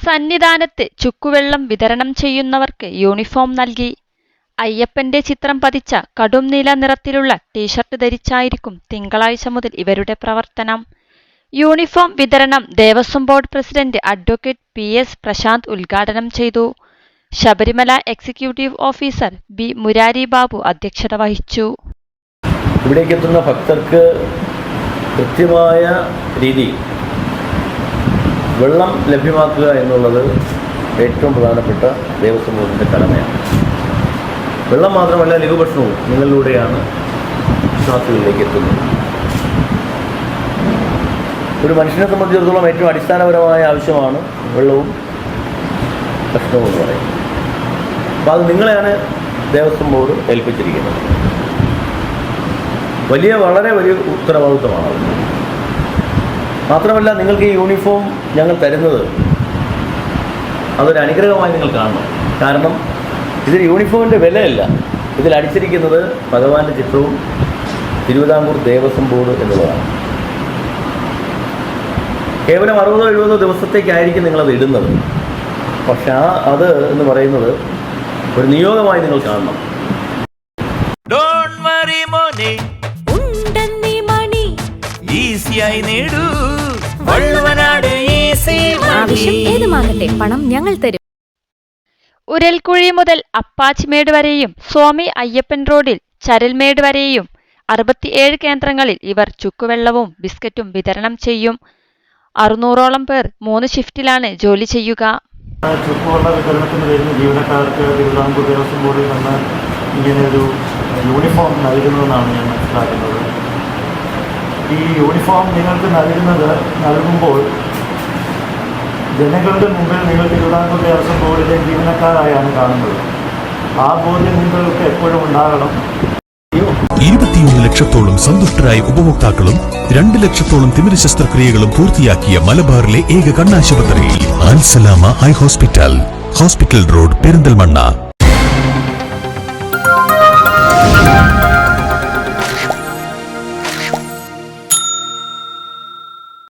സന്നിധാനത്ത് ചുക്കുവെള്ളം വിതരണം ചെയ്യുന്നവർക്ക് യൂണിഫോം നൽകി. അയ്യപ്പന്റെ ചിത്രം പതിച്ച കടും നീല നിറത്തിലുള്ള ടീഷർട്ട് ധരിച്ചായിരിക്കും തിങ്കളാഴ്ച മുതൽ ഇവരുടെ പ്രവർത്തനം. യൂണിഫോം വിതരണം Devaswom board president advocate PS Prashanth ഉദ്ഘാടനം ചെയ്തു. Sabarimala executive officer B Murari Babu അധ്യക്ഷത വഹിച്ചു. ഇവിടേക്ക് എത്തുന്ന ഭക്തർക്ക് കൃത്യമായ രീതി വെള്ളം ലഭ്യമാക്കുക എന്നുള്ളത് ഏറ്റവും പ്രധാനപ്പെട്ട ദേവസ്വം ബോർഡിൻ്റെ കടമയാണ്. വെള്ളം മാത്രമല്ല, ലഘുഭക്ഷണവും നിങ്ങളിലൂടെയാണ് വിശ്വാസികളിലേക്ക് എത്തുന്നത്. ഒരു മനുഷ്യനെ സംബന്ധിച്ചിടത്തോളം ഏറ്റവും അടിസ്ഥാനപരമായ ആവശ്യമാണ് വെള്ളവും ഭക്ഷണവും എന്ന് പറയുന്നത്. അപ്പോൾ അത് നിങ്ങളെയാണ് ദേവസ്വം ബോർഡ് ഏൽപ്പിച്ചിരിക്കുന്നത്. വളരെ വലിയ ഉത്തരവാദിത്വമാണ്. മാത്രമല്ല, നിങ്ങൾക്ക് ഈ യൂണിഫോം ഞങ്ങൾ തരുന്നത് അതൊരു അനുഗ്രഹമായി നിങ്ങൾ കാണണം. കാരണം ഇതിൽ യൂണിഫോമിൻ്റെ വിലയല്ല, ഇതിൽ അടിച്ചിരിക്കുന്നത് ഭഗവാന്റെ ചിത്രവും തിരുവിതാംകൂർ ദേവസ്വം ബോർഡ് എന്നുള്ളതാണ്. കേവലം 60-70 ദിവസത്തേക്കായിരിക്കും നിങ്ങളത് ഇടുന്നത്. പക്ഷെ അത് എന്ന് പറയുന്നത് ഒരു നിയോഗമായി നിങ്ങൾ കാണണം. പണം ഞങ്ങൾ തരും. ഉരൽക്കുഴി മുതൽ അപ്പാച്ചിമേട് വരെയും സ്വാമി അയ്യപ്പൻ റോഡിൽ ചരൽമേട് വരെയും 67 കേന്ദ്രങ്ങളിൽ ഇവർ ചുക്കുവെള്ളവും ബിസ്ക്കറ്റും വിതരണം ചെയ്യും. 600ഓളം പേർ 3 ഷിഫ്റ്റിലാണ് ജോലി ചെയ്യുക. ചുക്കുവെള്ള വിതരണത്തിന് വരുന്ന ജീവനക്കാർക്ക് തിരുവിതാംകൂർ ദേവസ്വം ബോർഡിൽ നിന്ന് ഇങ്ങനെയൊരു യൂണിഫോം നൽകുന്നതെന്നാണ് ഞാൻ മനസ്സിലാക്കുന്നത്. ഈ യൂണിഫോം നിങ്ങൾക്ക് നൽകുമ്പോൾ ജനങ്ങളുടെ മുമ്പിൽ നിങ്ങൾ തിരുവിതാംകൂർ ദേവസ്വം ബോർഡിലെ ജീവനക്കാരായാണ് കാണുന്നത്. ആ ബോർഡിൽ നിങ്ങൾക്ക് എപ്പോഴും ഉണ്ടാകണം. 21 ലക്ഷത്തോളം സന്തുഷ്ടരായ ഉപഭോക്താക്കളും 2 ലക്ഷത്തോളം തിമിര ശസ്ത്രക്രിയകളും പൂർത്തിയാക്കിയ മലബാറിലെ ഏക കണ്ണാശുപത്രി അൽ സലാമ ഹൈ ഹോസ്പിറ്റൽ റോഡ് പെരിന്തൽമണ്ണ.